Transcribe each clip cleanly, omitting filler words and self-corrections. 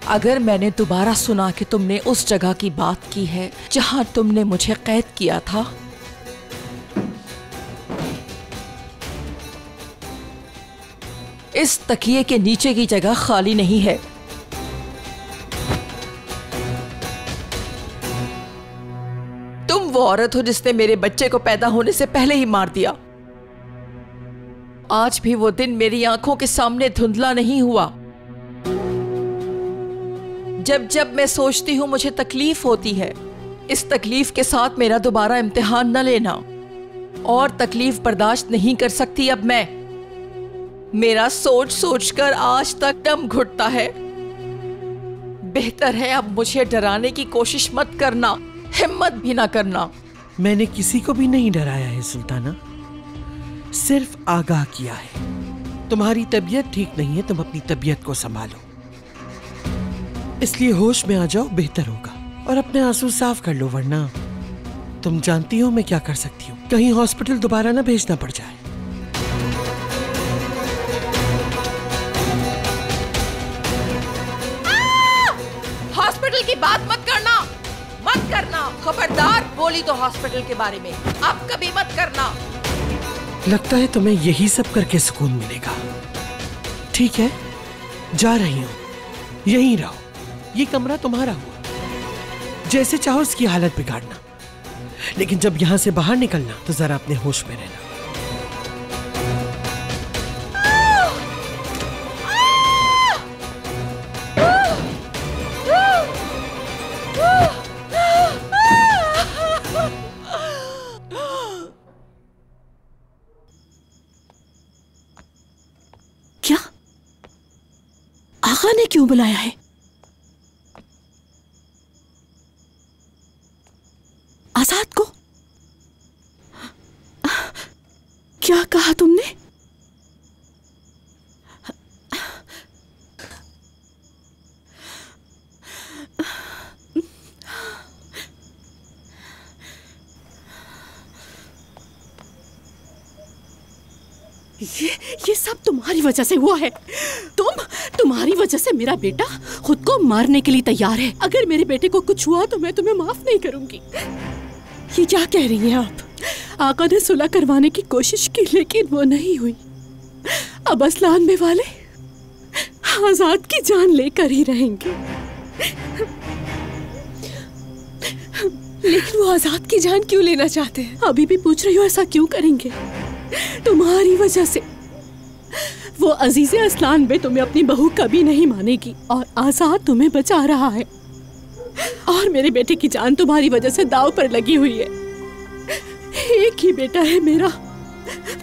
अगर मैंने दोबारा सुना कि तुमने उस जगह की बात की है जहां तुमने मुझे कैद किया था, इस तकिए के नीचे की जगह खाली नहीं है। तुम वो औरत हो जिसने मेरे बच्चे को पैदा होने से पहले ही मार दिया। आज भी वो दिन मेरी आंखों के सामने धुंधला नहीं हुआ। जब जब मैं सोचती हूं मुझे तकलीफ होती है। इस तकलीफ के साथ मेरा दोबारा इम्तिहान न लेना। और तकलीफ बर्दाश्त नहीं कर सकती अब मैं। मेरा सोच सोचकर आज तक दम घुटता है। बेहतर है अब मुझे डराने की कोशिश मत करना, हिम्मत भी ना करना। मैंने किसी को भी नहीं डराया है सुल्ताना, सिर्फ आगाह किया है। तुम्हारी तबीयत ठीक नहीं है, तुम अपनी तबीयत को संभालो, इसलिए होश में आ जाओ, बेहतर होगा। और अपने आंसू साफ कर लो, वरना तुम जानती हो मैं क्या कर सकती हूँ। कहीं हॉस्पिटल दोबारा ना भेजना पड़ जाए। हॉस्पिटल की बात मत करना, मत करना। खबरदार बोली तो हॉस्पिटल के बारे में अब कभी मत करना। लगता है तुम्हें यही सब करके सुकून मिलेगा। ठीक है, जा रही हूँ, यहीं रहो। ये कमरा तुम्हारा हुआ, जैसे चाहो इसकी हालत बिगाड़ना, लेकिन जब यहां से बाहर निकलना तो जरा अपने होश में रहना। क्या आगा ने क्यों बुलाया है? आजाद को? क्या कहा तुमने? ये सब तुम्हारी वजह से हुआ है। तुम्हारी वजह से मेरा बेटा खुद को मारने के लिए तैयार है। अगर मेरे बेटे को कुछ हुआ तो मैं तुम्हें माफ नहीं करूंगी। ये क्या कह रही हैं आप? आका ने सुलह करवाने की कोशिश की लेकिन वो नहीं हुई। अब असलान में वाले आजाद की जान लेकर ही रहेंगे। लेकिन वो आजाद की जान क्यों लेना चाहते हैं? अभी भी पूछ रही हो, ऐसा क्यों करेंगे? तुम्हारी वजह से। वो अजीज़े असलान बे तुम्हें अपनी बहू कभी नहीं मानेगी और आजाद तुम्हें बचा रहा है। और मेरे बेटे की जान तुम्हारी वजह से दाव पर लगी हुई है। एक ही बेटा है मेरा,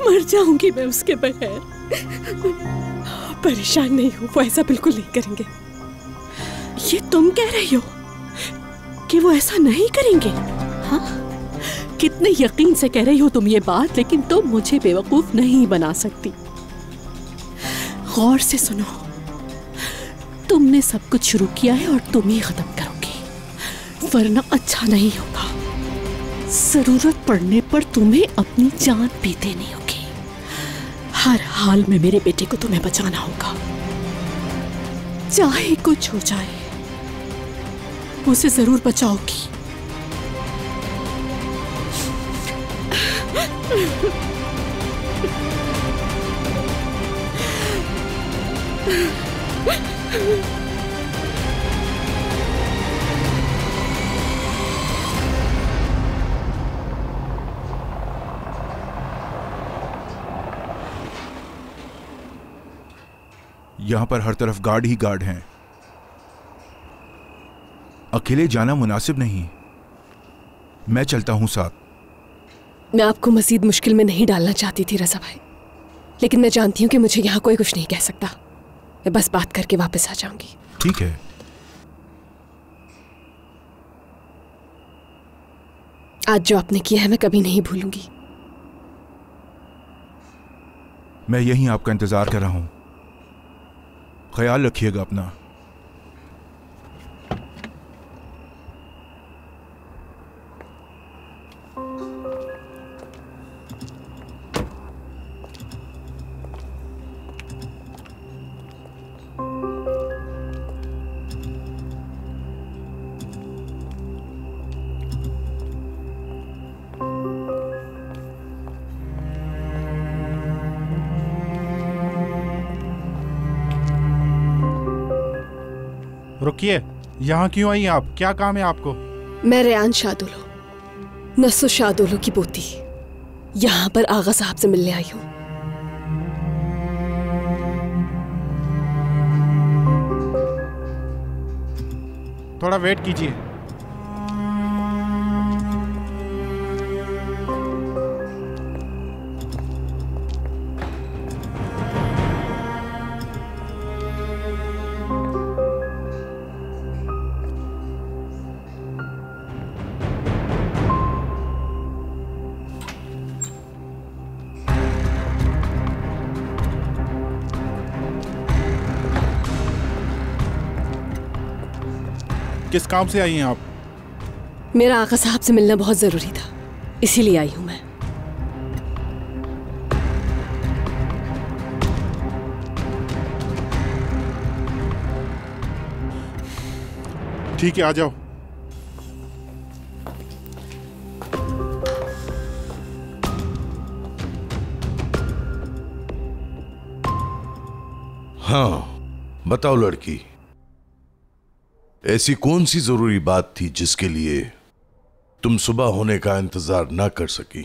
मर जाऊंगी मैं उसके बगैर। परेशान नहीं हो, वो ऐसा बिल्कुल नहीं करेंगे। ये तुम कह रही हो कि वो ऐसा नहीं करेंगे? हाँ, कितने यकीन से कह रही हो तुम ये बात, लेकिन तुम मुझे बेवकूफ नहीं बना सकती। गौर से सुनो, तुमने सब कुछ शुरू किया है और तुम ही खत्म करोगी, वरना अच्छा नहीं होगा। जरूरत पड़ने पर तुम्हें अपनी जान भी देनी होगी। हर हाल में मेरे बेटे को तुम्हें बचाना होगा, चाहे कुछ हो जाए। उसे जरूर बचाओगी। यहां पर हर तरफ गार्ड ही गार्ड हैं। अकेले जाना मुनासिब नहीं। मैं चलता हूं साथ। मैं आपको मजीद मुश्किल में नहीं डालना चाहती थी रज़ा भाई, लेकिन मैं जानती हूँ कि मुझे यहाँ कोई कुछ नहीं कह सकता। मैं बस बात करके वापस आ जाऊंगी। ठीक है। आज जो आपने किया है मैं कभी नहीं भूलूंगी। मैं यहीं आपका इंतजार कर रहा हूं। ख्याल रखिएगा अपना। रुकिए, यहाँ क्यों आई आप? क्या काम है आपको? मैं रेयान शादुलो, नसो शादुलो की पोती, यहाँ पर आगा साहब से मिलने आई हूँ। थोड़ा वेट कीजिए। किस काम से आई हैं आप? मेरा आका साहब से मिलना बहुत जरूरी था, इसीलिए आई हूं मैं। ठीक है, आ जाओ। हाँ, बताओ लड़की, ऐसी कौन सी जरूरी बात थी जिसके लिए तुम सुबह होने का इंतजार ना कर सकी?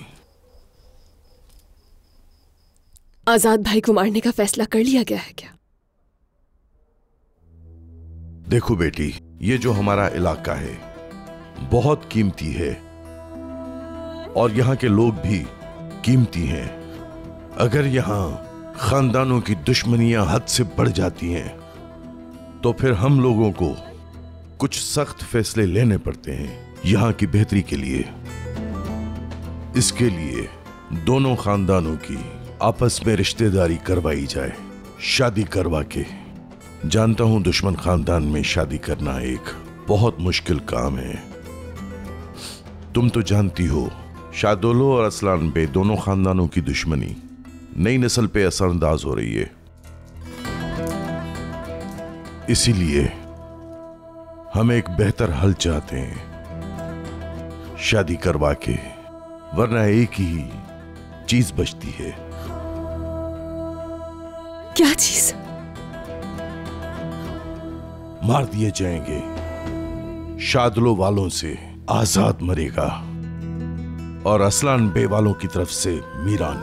आजाद भाई को मारने का फैसला कर लिया गया है क्या? देखो बेटी, ये जो हमारा इलाका है बहुत कीमती है और यहाँ के लोग भी कीमती हैं। अगर यहाँ खानदानों की दुश्मनियां हद से बढ़ जाती हैं तो फिर हम लोगों को कुछ सख्त फैसले लेने पड़ते हैं यहाँ की बेहतरी के लिए। इसके लिए दोनों खानदानों की आपस में रिश्तेदारी करवाई जाए, शादी करवा के। जानता हूं दुश्मन खानदान में शादी करना एक बहुत मुश्किल काम है। तुम तो जानती हो शादोलो और असलान बे दोनों खानदानों की दुश्मनी नई नस्ल पे असरअंदाज हो रही है। इसीलिए हम एक बेहतर हल चाहते हैं, शादी करवा के, वरना एक ही चीज बचती है। क्या चीज? मार दिए जाएंगे। शादलो वालों से आजाद मरेगा और असलान बे वालों की तरफ से मीरान।